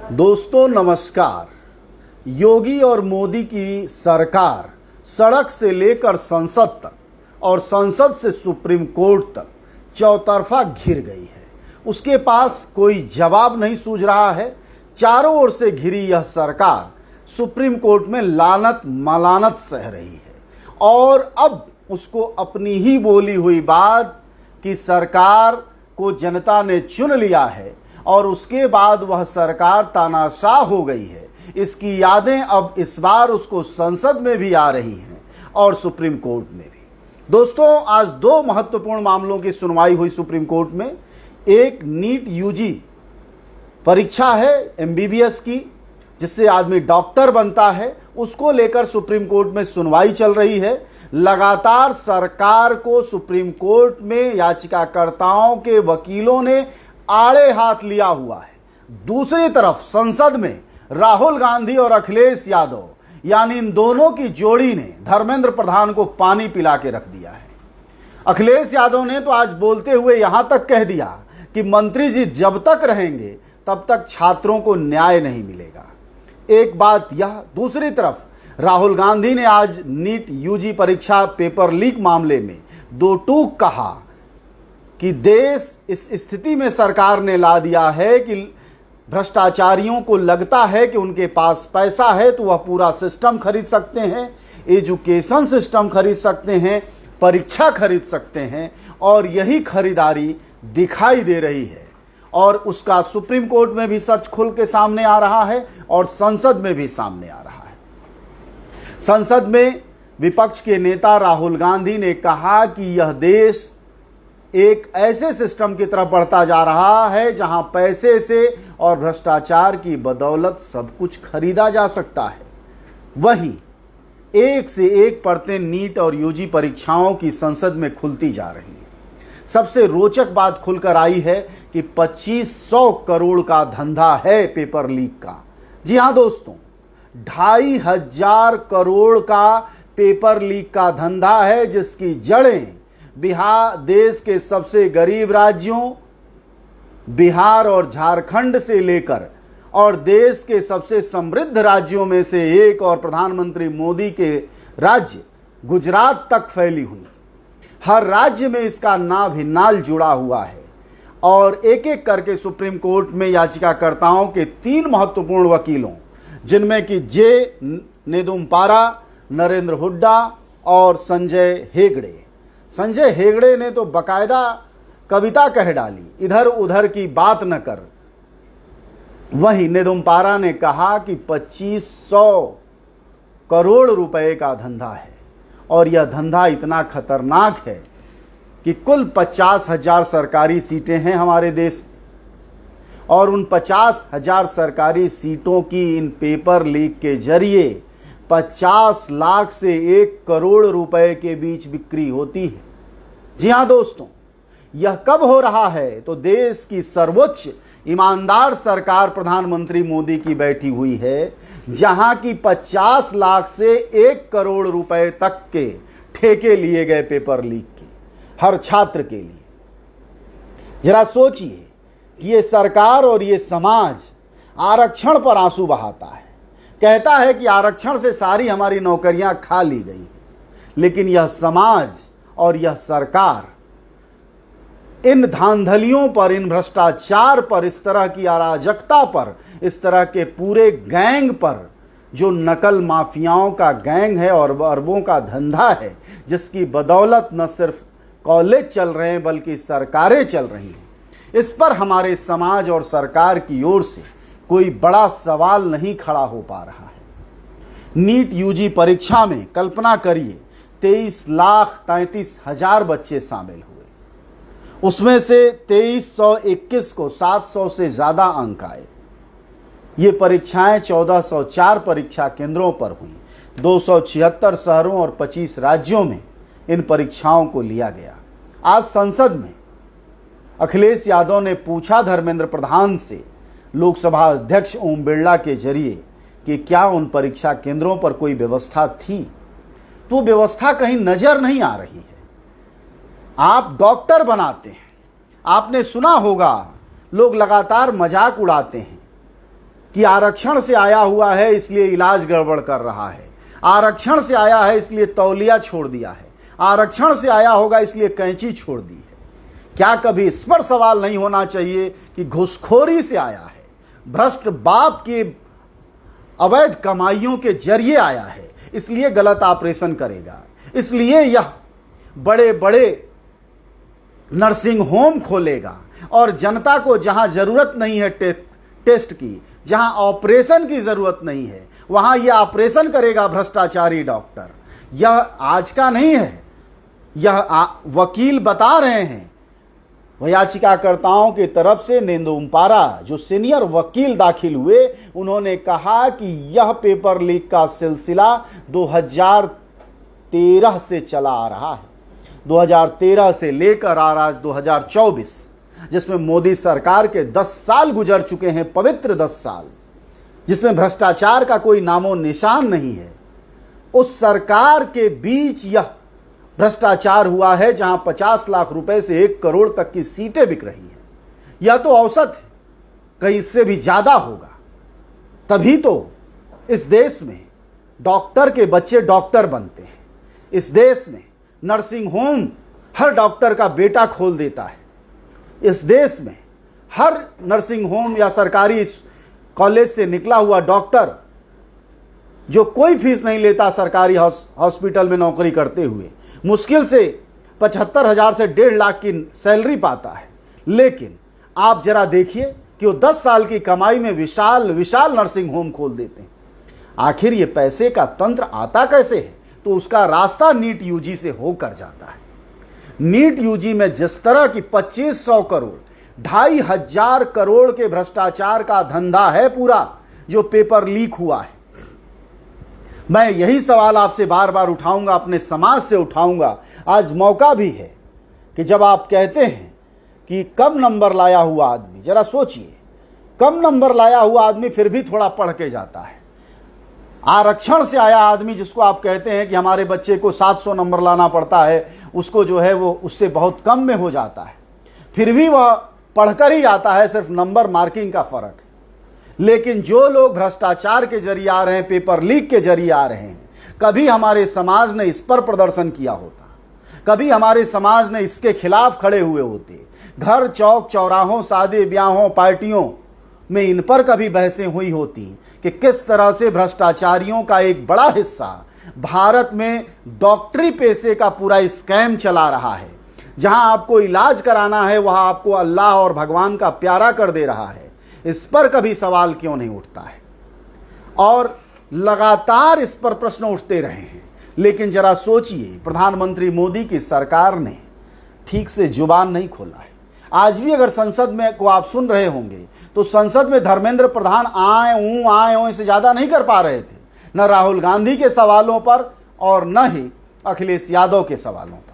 दोस्तों नमस्कार। योगी और मोदी की सरकार सड़क से लेकर संसद तक और संसद से सुप्रीम कोर्ट तक चौतरफा घिर गई है। उसके पास कोई जवाब नहीं सूझ रहा है। चारों ओर से घिरी यह सरकार सुप्रीम कोर्ट में लानत मलानत सह रही है और अब उसको अपनी ही बोली हुई बात कि सरकार को जनता ने चुन लिया है और उसके बाद वह सरकार तानाशाह हो गई है, इसकी यादें अब इस बार उसको संसद में भी आ रही हैं और सुप्रीम कोर्ट में भी। दोस्तों, आज दो महत्वपूर्ण मामलों की सुनवाई हुई सुप्रीम कोर्ट में। एक नीट यूजी परीक्षा है एमबीबीएस की, जिससे आदमी डॉक्टर बनता है, उसको लेकर सुप्रीम कोर्ट में सुनवाई चल रही है। लगातार सरकार को सुप्रीम कोर्ट में याचिकाकर्ताओं के वकीलों ने आड़े हाथ लिया हुआ है। दूसरी तरफ संसद में राहुल गांधी और अखिलेश यादव यानी इन दोनों की जोड़ी ने धर्मेंद्र प्रधान को पानी पिला के रख दिया है। अखिलेश यादव ने तो आज बोलते हुए यहां तक कह दिया कि मंत्री जी जब तक रहेंगे तब तक छात्रों को न्याय नहीं मिलेगा। एक बात यह, दूसरी तरफ राहुल गांधी ने आज नीट यूजी परीक्षा पेपर लीक मामले में दो टूक कहा कि देश इस स्थिति में सरकार ने ला दिया है कि भ्रष्टाचारियों को लगता है कि उनके पास पैसा है तो वह पूरा सिस्टम खरीद सकते हैं, एजुकेशन सिस्टम खरीद सकते हैं, परीक्षा खरीद सकते हैं, और यही खरीदारी दिखाई दे रही है। और उसका सुप्रीम कोर्ट में भी सच खुल के सामने आ रहा है और संसद में भी सामने आ रहा है। संसद में विपक्ष के नेता राहुल गांधी ने कहा कि यह देश एक ऐसे सिस्टम की तरफ बढ़ता जा रहा है जहां पैसे से और भ्रष्टाचार की बदौलत सब कुछ खरीदा जा सकता है। वहीं एक से एक परतें नीट और यूजी परीक्षाओं की संसद में खुलती जा रही हैं। सबसे रोचक बात खुलकर आई है कि 2500 करोड़ का धंधा है पेपर लीक का। जी हां दोस्तों, 2500 करोड़ का पेपर लीक का धंधा है, जिसकी जड़ें बिहार, देश के सबसे गरीब राज्यों बिहार और झारखंड से लेकर और देश के सबसे समृद्ध राज्यों में से एक और प्रधानमंत्री मोदी के राज्य गुजरात तक फैली हुई। हर राज्य में इसका नाभिनाल जुड़ा हुआ है और एक एक करके सुप्रीम कोर्ट में याचिकाकर्ताओं के 3 महत्वपूर्ण वकीलों, जिनमें कि जे नेदुम्पारा, नरेंद्र हुड्डा और संजय हेगड़े ने तो बकायदा कविता कह डाली, इधर उधर की बात न कर। वहीं नेदुम्पारा ने कहा कि 2500 करोड़ रुपए का धंधा है और यह धंधा इतना खतरनाक है कि कुल 50,000 सरकारी सीटें हैं हमारे देश में और उन 50,000 सरकारी सीटों की इन पेपर लीक के जरिए 50 लाख से 1 करोड़ रुपए के बीच बिक्री होती है। जी हां दोस्तों, यह कब हो रहा है? तो देश की सर्वोच्च ईमानदार सरकार प्रधानमंत्री मोदी की बैठी हुई है, जहां की 50 लाख से 1 करोड़ रुपए तक के ठेके लिए गए पेपर लीक के हर छात्र के लिए। जरा सोचिए कि ये सरकार और ये समाज आरक्षण पर आंसू बहाता है, कहता है कि आरक्षण से सारी हमारी नौकरियां खा ली गई हैं, लेकिन यह समाज और यह सरकार इन धांधलियों पर, इन भ्रष्टाचार पर, इस तरह की अराजकता पर, इस तरह के पूरे गैंग पर, जो नकल माफियाओं का गैंग है और अरबों का धंधा है, जिसकी बदौलत न सिर्फ कॉलेज चल रहे हैं बल्कि सरकारें चल रही हैं, इस पर हमारे समाज और सरकार की ओर से कोई बड़ा सवाल नहीं खड़ा हो पा रहा है। नीट यूजी परीक्षा में कल्पना करिए 23,33,000 बच्चे शामिल हुए, उसमें से 2321 को 700 से ज्यादा अंक आए। ये परीक्षाएं 1404 परीक्षा केंद्रों पर हुई। 276 शहरों और 25 राज्यों में इन परीक्षाओं को लिया गया। आज संसद में अखिलेश यादव ने पूछा धर्मेंद्र प्रधान से, लोकसभा अध्यक्ष ओम बिरला के जरिए, कि क्या उन परीक्षा केंद्रों पर कोई व्यवस्था थी? तो व्यवस्था कहीं नजर नहीं आ रही है। आप डॉक्टर बनाते हैं, आपने सुना होगा लोग लगातार मजाक उड़ाते हैं कि आरक्षण से आया हुआ है इसलिए इलाज गड़बड़ कर रहा है, आरक्षण से आया है इसलिए तौलिया छोड़ दिया है, आरक्षण से आया होगा इसलिए कैंची छोड़ दी है। क्या कभी इस पर सवाल नहीं होना चाहिए कि घुसखोरी से आया है, भ्रष्ट बाप के अवैध कमाइयों के जरिए आया है, इसलिए गलत ऑपरेशन करेगा, इसलिए यह बड़े बड़े नर्सिंग होम खोलेगा और जनता को जहां जरूरत नहीं है टेस्ट की, जहां ऑपरेशन की जरूरत नहीं है, वहां यह ऑपरेशन करेगा भ्रष्टाचारी डॉक्टर। यह आज का नहीं है, यह वकील बता रहे हैं। वह याचिकाकर्ताओं की तरफ से नेदुम्पारा जो सीनियर वकील दाखिल हुए, उन्होंने कहा कि यह पेपर लीक का सिलसिला 2013 से चला आ रहा है, 2013 से लेकर आ रहा 2024, जिसमें मोदी सरकार के 10 साल गुजर चुके हैं, पवित्र 10 साल, जिसमें भ्रष्टाचार का कोई नामो निशान नहीं है। उस सरकार के बीच यह भ्रष्टाचार हुआ है जहां 50 लाख रुपए से 1 करोड़ तक की सीटें बिक रही हैं। यह तो औसत है, कहीं इससे भी ज्यादा होगा। तभी तो इस देश में डॉक्टर के बच्चे डॉक्टर बनते हैं, इस देश में नर्सिंग होम हर डॉक्टर का बेटा खोल देता है, इस देश में हर नर्सिंग होम या सरकारी कॉलेज से निकला हुआ डॉक्टर जो कोई फीस नहीं लेता सरकारी हॉस्पिटल में नौकरी करते हुए मुश्किल से 75,000 से 1.5 लाख की सैलरी पाता है। लेकिन आप जरा देखिए कि वो 10 साल की कमाई में विशाल विशाल नर्सिंग होम खोल देते हैं। आखिर ये पैसे का तंत्र आता कैसे है? तो उसका रास्ता नीट यूजी से होकर जाता है। नीट यूजी में जिस तरह की 2500 करोड़ 2,500 करोड़ के भ्रष्टाचार का धंधा है पूरा, जो पेपर लीक हुआ है, मैं यही सवाल आपसे बार बार उठाऊंगा, अपने समाज से उठाऊंगा। आज मौका भी है कि जब आप कहते हैं कि कम नंबर लाया हुआ आदमी, जरा सोचिए, कम नंबर लाया हुआ आदमी फिर भी थोड़ा पढ़ के जाता है। आरक्षण से आया आदमी जिसको आप कहते हैं कि हमारे बच्चे को 700 नंबर लाना पड़ता है, उसको जो है वो उससे बहुत कम में हो जाता है, फिर भी वह पढ़कर ही आता है, सिर्फ नंबर मार्किंग का फर्क है। लेकिन जो लोग भ्रष्टाचार के जरिए आ रहे हैं, पेपर लीक के जरिए आ रहे हैं, कभी हमारे समाज ने इस पर प्रदर्शन किया होता, कभी हमारे समाज ने इसके खिलाफ खड़े हुए होते, घर चौक चौराहों शादी ब्याहों पार्टियों में इन पर कभी बहसें हुई होती कि किस तरह से भ्रष्टाचारियों का एक बड़ा हिस्सा भारत में डॉक्टरी पेशे का पूरा स्कैम चला रहा है। जहां आपको इलाज कराना है वहां आपको अल्लाह और भगवान का प्यारा कर दे रहा है। इस पर कभी सवाल क्यों नहीं उठता है? और लगातार इस पर प्रश्न उठते रहे हैं। लेकिन जरा सोचिए, प्रधानमंत्री मोदी की सरकार ने ठीक से जुबान नहीं खोला है। आज भी अगर संसद में को आप सुन रहे होंगे तो संसद में धर्मेंद्र प्रधान आए ऊं से ज्यादा नहीं कर पा रहे थे, न राहुल गांधी के सवालों पर और न ही अखिलेश यादव के सवालों पर।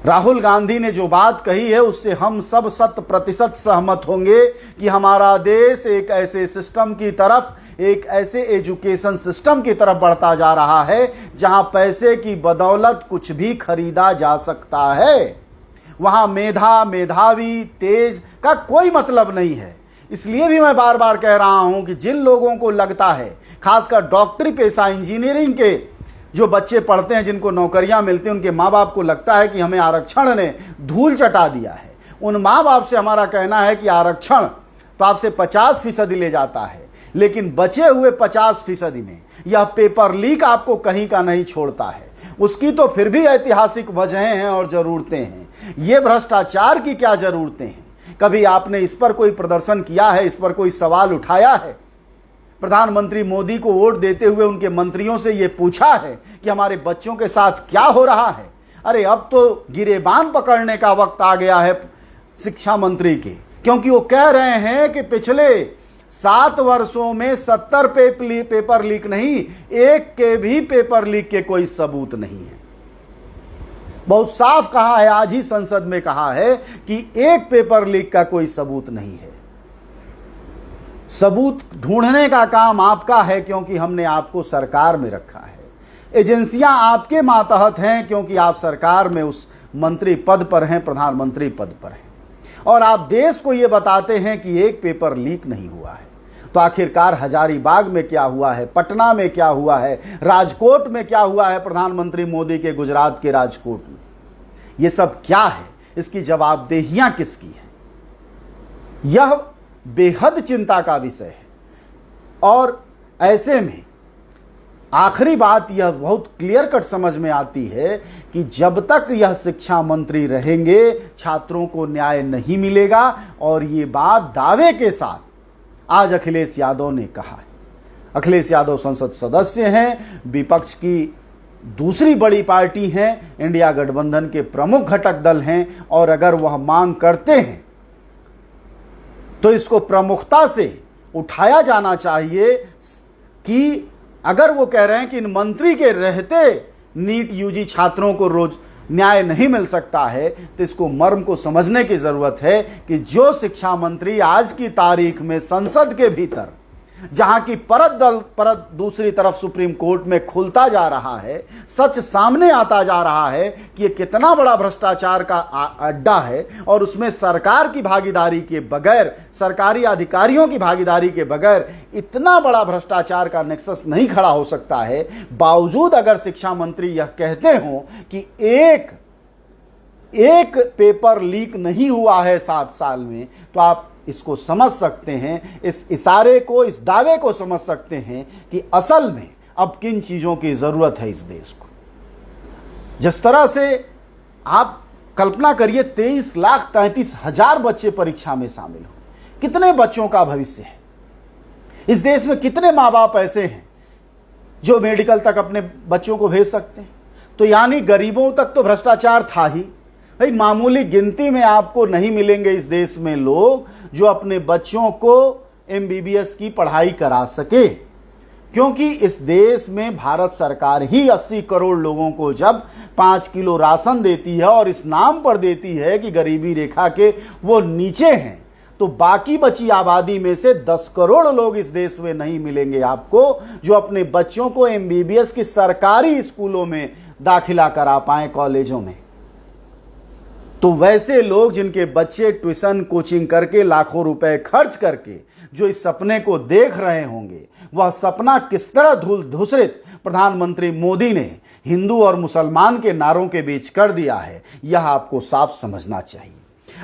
राहुल गांधी ने जो बात कही है उससे हम सब 100% सहमत होंगे कि हमारा देश एक ऐसे सिस्टम की तरफ, एक ऐसे एजुकेशन सिस्टम की तरफ बढ़ता जा रहा है जहां पैसे की बदौलत कुछ भी खरीदा जा सकता है। वहां मेधावी तेज का कोई मतलब नहीं है। इसलिए भी मैं बार बार कह रहा हूं कि जिन लोगों को लगता है, खासकर डॉक्टरी पेशा, इंजीनियरिंग के जो बच्चे पढ़ते हैं, जिनको नौकरियां मिलती हैं, उनके माँ बाप को लगता है कि हमें आरक्षण ने धूल चटा दिया है। उन माँ बाप से हमारा कहना है कि आरक्षण तो आपसे 50% ले जाता है, लेकिन बचे हुए 50% में यह पेपर लीक आपको कहीं का नहीं छोड़ता है। उसकी तो फिर भी ऐतिहासिक वजहें हैं और ज़रूरतें हैं। ये भ्रष्टाचार की क्या ज़रूरतें हैं? कभी आपने इस पर कोई प्रदर्शन किया है? इस पर कोई सवाल उठाया है? प्रधानमंत्री मोदी को वोट देते हुए उनके मंत्रियों से ये पूछा है कि हमारे बच्चों के साथ क्या हो रहा है? अरे अब तो गिरेबान पकड़ने का वक्त आ गया है शिक्षा मंत्री के, क्योंकि वो कह रहे हैं कि पिछले 7 वर्षों में 70 पेपर लीक नहीं, एक के भी पेपर लीक के कोई सबूत नहीं है। बहुत साफ कहा है, आज ही संसद में कहा है कि एक पेपर लीक का कोई सबूत नहीं है। सबूत ढूंढने का काम आपका है, क्योंकि हमने आपको सरकार में रखा है। एजेंसियां आपके मातहत हैं, क्योंकि आप सरकार में उस मंत्री पद पर हैं, प्रधानमंत्री पद पर हैं। और आप देश को यह बताते हैं कि एक पेपर लीक नहीं हुआ है। तो आखिरकार हजारीबाग में क्या हुआ है, पटना में क्या हुआ है, राजकोट में क्या हुआ है, प्रधानमंत्री मोदी के गुजरात के राजकोट में, ये सब क्या है, इसकी जवाबदेहियां किसकी है? यह बेहद चिंता का विषय है। और ऐसे में आखिरी बात यह बहुत क्लियर कट समझ में आती है कि जब तक यह शिक्षा मंत्री रहेंगे छात्रों को न्याय नहीं मिलेगा। और ये बात दावे के साथ आज अखिलेश यादव ने कहा है। अखिलेश यादव संसद सदस्य हैं, विपक्ष की दूसरी बड़ी पार्टी है, इंडिया गठबंधन के प्रमुख घटक दल हैं, और अगर वह मांग करते हैं तो इसको प्रमुखता से उठाया जाना चाहिए कि अगर वो कह रहे हैं कि इन मंत्री के रहते नीट यूजी छात्रों को रोज न्याय नहीं मिल सकता है, तो इसको मर्म को समझने की जरूरत है कि जो शिक्षा मंत्री आज की तारीख में संसद के भीतर, जहां की परत दूसरी तरफ सुप्रीम कोर्ट में खुलता जा रहा है, सच सामने आता जा रहा है कि ये कितना बड़ा भ्रष्टाचार का अड्डा है, और उसमें सरकार की भागीदारी के बगैर, सरकारी अधिकारियों की भागीदारी के बगैर इतना बड़ा भ्रष्टाचार का नेक्सस नहीं खड़ा हो सकता है। बावजूद अगर शिक्षा मंत्री यह कहते हो कि एक पेपर लीक नहीं हुआ है 7 साल में, तो आप इसको समझ सकते हैं, इस इशारे को, इस दावे को समझ सकते हैं कि असल में अब किन चीजों की जरूरत है इस देश को। जिस तरह से आप कल्पना करिए 23,33,000 बच्चे परीक्षा में शामिल हो, कितने बच्चों का भविष्य है इस देश में? कितने माँ बाप ऐसे हैं जो मेडिकल तक अपने बच्चों को भेज सकते हैं? तो यानी गरीबों तक तो भ्रष्टाचार था ही भाई। मामूली गिनती में आपको नहीं मिलेंगे इस देश में लोग जो अपने बच्चों को एमबीबीएस की पढ़ाई करा सके, क्योंकि इस देश में भारत सरकार ही 80 करोड़ लोगों को जब 5 किलो राशन देती है और इस नाम पर देती है कि गरीबी रेखा के वो नीचे हैं, तो बाकी बची आबादी में से 10 करोड़ लोग इस देश में नहीं मिलेंगे आपको जो अपने बच्चों को एमबीबीएस की सरकारी स्कूलों में दाखिला करा पाए, कॉलेजों में। तो वैसे लोग जिनके बच्चे ट्यूशन कोचिंग करके लाखों रुपए खर्च करके जो इस सपने को देख रहे होंगे, वह सपना किस तरह धूसरित प्रधानमंत्री मोदी ने हिंदू और मुसलमान के नारों के बीच कर दिया है, यह आपको साफ समझना चाहिए।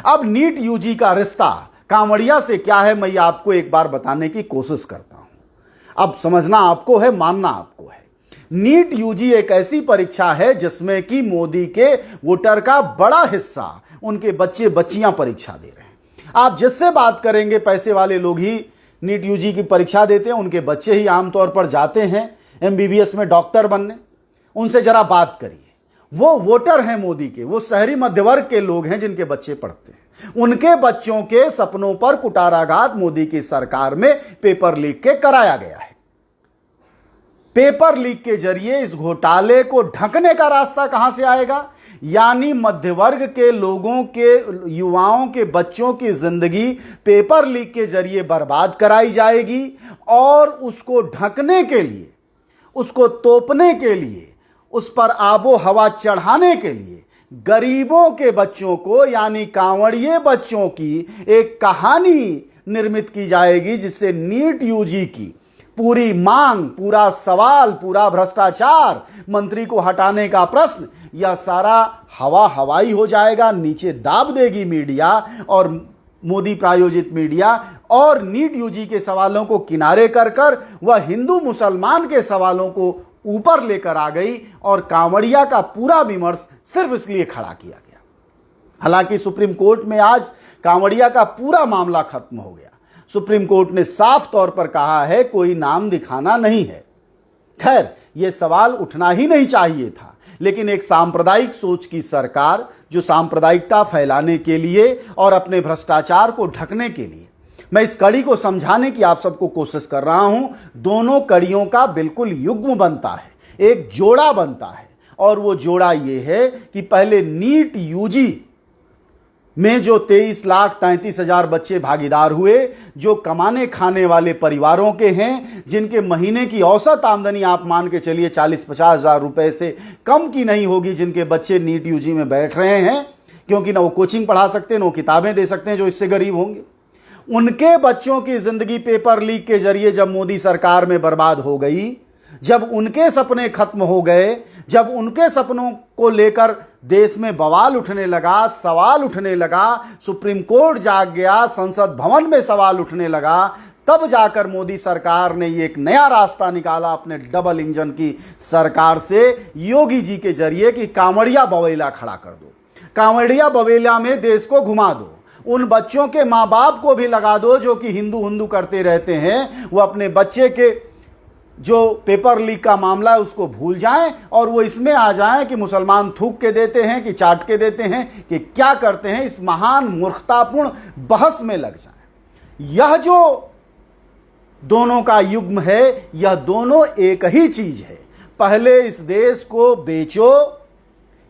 अब नीट यूजी का रिश्ता कांवड़िया से क्या है, मैं आपको एक बार बताने की कोशिश करता हूं। अब समझना आपको है, मानना आपको है। नीट यूजी एक ऐसी परीक्षा है जिसमें कि मोदी के वोटर का बड़ा हिस्सा, उनके बच्चे बच्चियां परीक्षा दे रहे हैं। आप जिससे बात करेंगे, पैसे वाले लोग ही नीट यूजी की परीक्षा देते हैं, उनके बच्चे ही आमतौर पर जाते हैं एमबीबीएस में डॉक्टर बनने। उनसे जरा बात करिए, वो वोटर हैं मोदी के, वो शहरी मध्यवर्ग के लोग हैं जिनके बच्चे पढ़ते हैं। उनके बच्चों के सपनों पर कुटाराघात मोदी की सरकार में पेपर लीक के कराया गया है। पेपर लीक के जरिए इस घोटाले को ढकने का रास्ता कहां से आएगा? यानी मध्यवर्ग के लोगों के, युवाओं के बच्चों की जिंदगी पेपर लीक के जरिए बर्बाद कराई जाएगी, और उसको ढकने के लिए, उसको तोपने के लिए, उस पर आबो हवा चढ़ाने के लिए गरीबों के बच्चों को, यानी कांवड़िए बच्चों की एक कहानी निर्मित की जाएगी, जिससे नीट यूजी की पूरी मांग, पूरा सवाल, पूरा भ्रष्टाचार, मंत्री को हटाने का प्रश्न, यह सारा हवाई हो जाएगा। नीचे दाब देगी मीडिया, और मोदी प्रायोजित मीडिया, और नीट यूजी के सवालों को किनारे कर वह हिंदू मुसलमान के सवालों को ऊपर लेकर आ गई, और कांवड़िया का पूरा विमर्श सिर्फ इसलिए खड़ा किया गया। हालांकि सुप्रीम कोर्ट में आज कांवड़िया का पूरा मामला खत्म हो गया। सुप्रीम कोर्ट ने साफ तौर पर कहा है कोई नाम दिखाना नहीं है। खैर, यह सवाल उठना ही नहीं चाहिए था, लेकिन एक सांप्रदायिक सोच की सरकार, जो सांप्रदायिकता फैलाने के लिए और अपने भ्रष्टाचार को ढकने के लिए, मैं इस कड़ी को समझाने की आप सबको कोशिश कर रहा हूं। दोनों कड़ियों का बिल्कुल युग्म बनता है, एक जोड़ा बनता है, और वो जोड़ा ये है कि पहले नीट यूजी में जो 23,33,000 बच्चे भागीदार हुए, जो कमाने खाने वाले परिवारों के हैं, जिनके महीने की औसत आमदनी आप मान के चलिए 40-50 हज़ार रुपए से कम की नहीं होगी, जिनके बच्चे नीट यूजी में बैठ रहे हैं, क्योंकि ना वो कोचिंग पढ़ा सकते हैं, ना वो किताबें दे सकते हैं, जो इससे गरीब होंगे, उनके बच्चों की जिंदगी पेपर लीक के जरिए जब मोदी सरकार में बर्बाद हो गई, जब उनके सपने खत्म हो गए, जब उनके सपनों को लेकर देश में बवाल उठने लगा, सवाल उठने लगा, सुप्रीम कोर्ट जाग गया, संसद भवन में सवाल उठने लगा, तब जाकर मोदी सरकार ने ये एक नया रास्ता निकाला अपने डबल इंजन की सरकार से, योगी जी के जरिए, कि कांवड़िया बवेला खड़ा कर दो। कांवड़िया बवेला में देश को घुमा दो, उन बच्चों के माँ बाप को भी लगा दो जो कि हिंदू हिंदू करते रहते हैं, वो अपने बच्चे के जो पेपर लीक का मामला है उसको भूल जाएं और वो इसमें आ जाएं कि मुसलमान थूक के देते हैं कि चाट के देते हैं कि क्या करते हैं, इस महान मूर्खतापूर्ण बहस में लग जाएं। यह जो दोनों का युग्म है, यह दोनों एक ही चीज है। पहले इस देश को बेचो,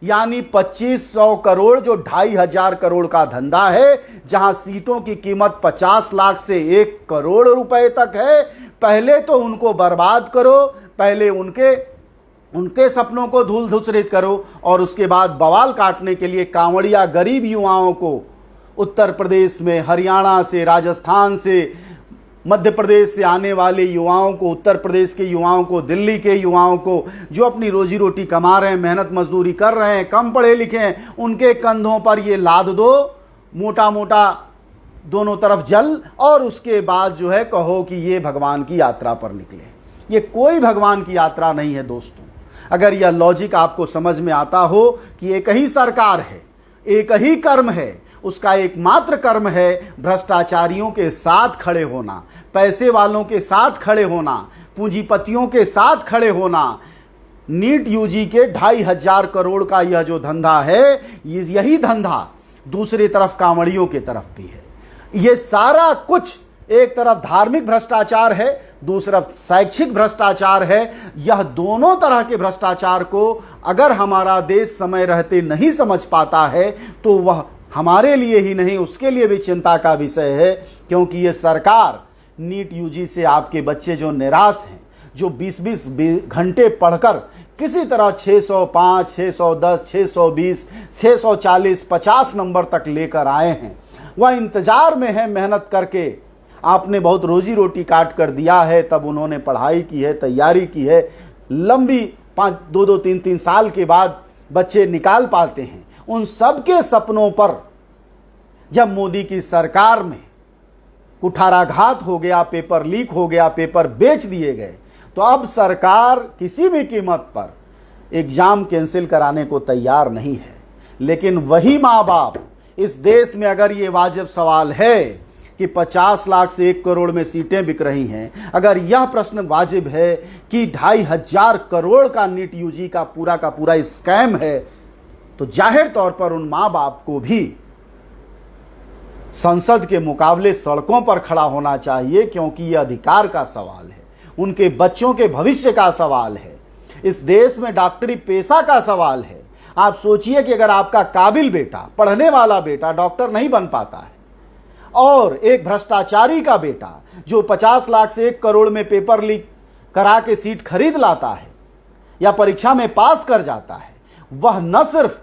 यानी 2500 करोड़ जो 2500 करोड़ का धंधा है, जहां सीटों की कीमत 50 लाख से 1 करोड़ रुपए तक है, पहले तो उनको बर्बाद करो, पहले उनके सपनों को धूल धूसरित करो और उसके बाद बवाल काटने के लिए कांवड़िया गरीब युवाओं को उत्तर प्रदेश में, हरियाणा से, राजस्थान से, मध्य प्रदेश से आने वाले युवाओं को, उत्तर प्रदेश के युवाओं को, दिल्ली के युवाओं को जो अपनी रोजी रोटी कमा रहे हैं, मेहनत मजदूरी कर रहे हैं, कम पढ़े लिखे हैं, उनके कंधों पर ये लाद दो मोटा मोटा दोनों तरफ जल, और उसके बाद जो है कहो कि ये भगवान की यात्रा पर निकले। ये कोई भगवान की यात्रा नहीं है दोस्तों। अगर यह लॉजिक आपको समझ में आता हो कि एक ही सरकार है, एक ही कर्म है, उसका एकमात्र कर्म है भ्रष्टाचारियों के साथ खड़े होना, पैसे वालों के साथ खड़े होना, पूंजीपतियों के साथ खड़े होना। नीट यूजी के 2500 करोड़ का यह जो धंधा है, यही धंधा दूसरी तरफ कांवड़ियों की तरफ भी है। ये सारा कुछ एक तरफ धार्मिक भ्रष्टाचार है, दूसरी तरफ शैक्षिक भ्रष्टाचार है। यह दोनों तरह के भ्रष्टाचार को अगर हमारा देश समय रहते नहीं समझ पाता है तो वह हमारे लिए ही नहीं, उसके लिए भी चिंता का विषय है, क्योंकि ये सरकार नीट यूजी से आपके बच्चे जो निराश हैं, जो 20-20 घंटे पढ़कर किसी तरह 605, 610, 620, 640, 50 नंबर तक लेकर आए हैं, वह इंतजार में है मेहनत करके। आपने बहुत रोजी रोटी काट कर दिया है, तब उन्होंने पढ़ाई की है, तैयारी की है, लंबी 2-2, 3-3 साल के बाद बच्चे निकाल पाते हैं। उन सबके सपनों पर जब मोदी की सरकार में कुठाराघात हो गया, पेपर लीक हो गया, पेपर बेच दिए गए, तो अब सरकार किसी भी कीमत पर एग्जाम कैंसिल कराने को तैयार नहीं है। लेकिन वही माँ बाप, इस देश में अगर ये वाजिब सवाल है कि 50 लाख से 1 करोड़ में सीटें बिक रही हैं, अगर यह प्रश्न वाजिब है कि 2500 करोड़ का नीट यूजी का पूरा स्कैम है, तो जाहिर तौर पर उन माँ बाप को भी संसद के मुकाबले सड़कों पर खड़ा होना चाहिए, क्योंकि यह अधिकार का सवाल है, उनके बच्चों के भविष्य का सवाल है, इस देश में डॉक्टरी पेशा का सवाल है। आप सोचिए कि अगर आपका काबिल बेटा, पढ़ने वाला बेटा डॉक्टर नहीं बन पाता है, और एक भ्रष्टाचारी का बेटा जो 50 लाख से 1 करोड़ में पेपर लीक करा के सीट खरीद लाता है या परीक्षा में पास कर जाता है, वह न सिर्फ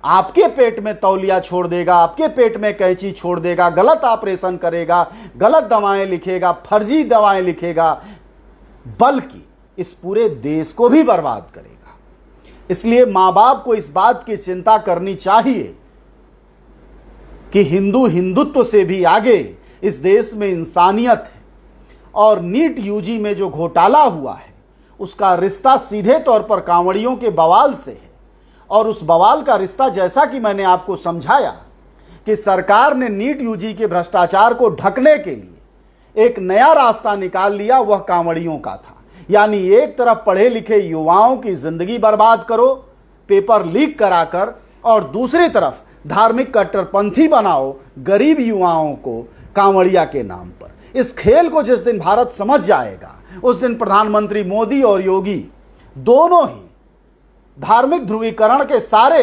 आपके पेट में तौलिया छोड़ देगा, आपके पेट में कैंची छोड़ देगा, गलत ऑपरेशन करेगा, गलत दवाएं लिखेगा, फर्जी दवाएं लिखेगा, बल्कि इस पूरे देश को भी बर्बाद करेगा। इसलिए माँ बाप को इस बात की चिंता करनी चाहिए कि हिंदुत्व से भी आगे इस देश में इंसानियत है, और नीट यूजी में जो घोटाला हुआ है उसका रिश्ता सीधे तौर पर कांवड़ियों के बवाल से है। और उस बवाल का रिश्ता, जैसा कि मैंने आपको समझाया कि सरकार ने नीट यूजी के भ्रष्टाचार को ढकने के लिए एक नया रास्ता निकाल लिया, वह कांवड़ियों का था। यानी एक तरफ पढ़े लिखे युवाओं की जिंदगी बर्बाद करो पेपर लीक कराकर, और दूसरी तरफ धार्मिक कट्टरपंथी बनाओ गरीब युवाओं को कांवड़िया के नाम पर। इस खेल को जिस दिन भारत समझ जाएगा, उस दिन प्रधानमंत्री मोदी और योगी दोनों ही धार्मिक ध्रुवीकरण के सारे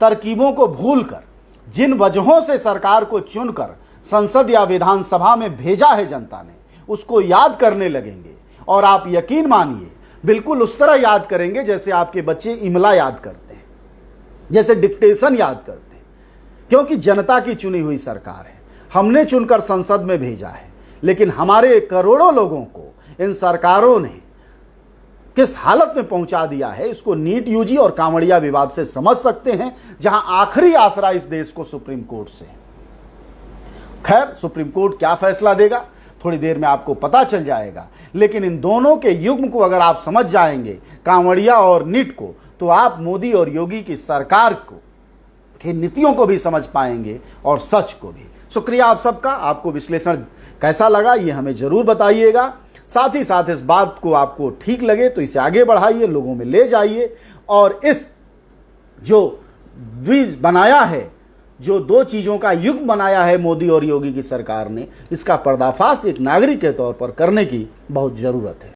तरकीबों को भूलकर, जिन वजहों से सरकार को चुनकर संसद या विधानसभा में भेजा है जनता ने, उसको याद करने लगेंगे। और आप यकीन मानिए, बिल्कुल उस तरह याद करेंगे जैसे आपके बच्चे इमला याद करते हैं, जैसे डिक्टेशन याद करते हैं, क्योंकि जनता की चुनी हुई सरकार है। हमने चुनकर संसद में भेजा है, लेकिन हमारे करोड़ों लोगों को इन सरकारों ने किस हालत में पहुंचा दिया है, इसको नीट यूजी और कांवड़िया विवाद से समझ सकते हैं, जहां आखिरी आसरा इस देश को सुप्रीम कोर्ट से है। खैर, सुप्रीम कोर्ट क्या फैसला देगा थोड़ी देर में आपको पता चल जाएगा, लेकिन इन दोनों के युग्म को अगर आप समझ जाएंगे, कांवड़िया और नीट को, तो आप मोदी और योगी की सरकार को की नीतियों को भी समझ पाएंगे और सच को भी। शुक्रिया आप सबका। आपको विश्लेषण कैसा लगा ये हमें जरूर बताइएगा। साथ ही साथ इस बात को आपको ठीक लगे तो इसे आगे बढ़ाइए, लोगों में ले जाइए, और इस जो द्विज बनाया है, जो दो चीजों का युग बनाया है मोदी और योगी की सरकार ने, इसका पर्दाफाश एक नागरिक के तौर पर करने की बहुत जरूरत है।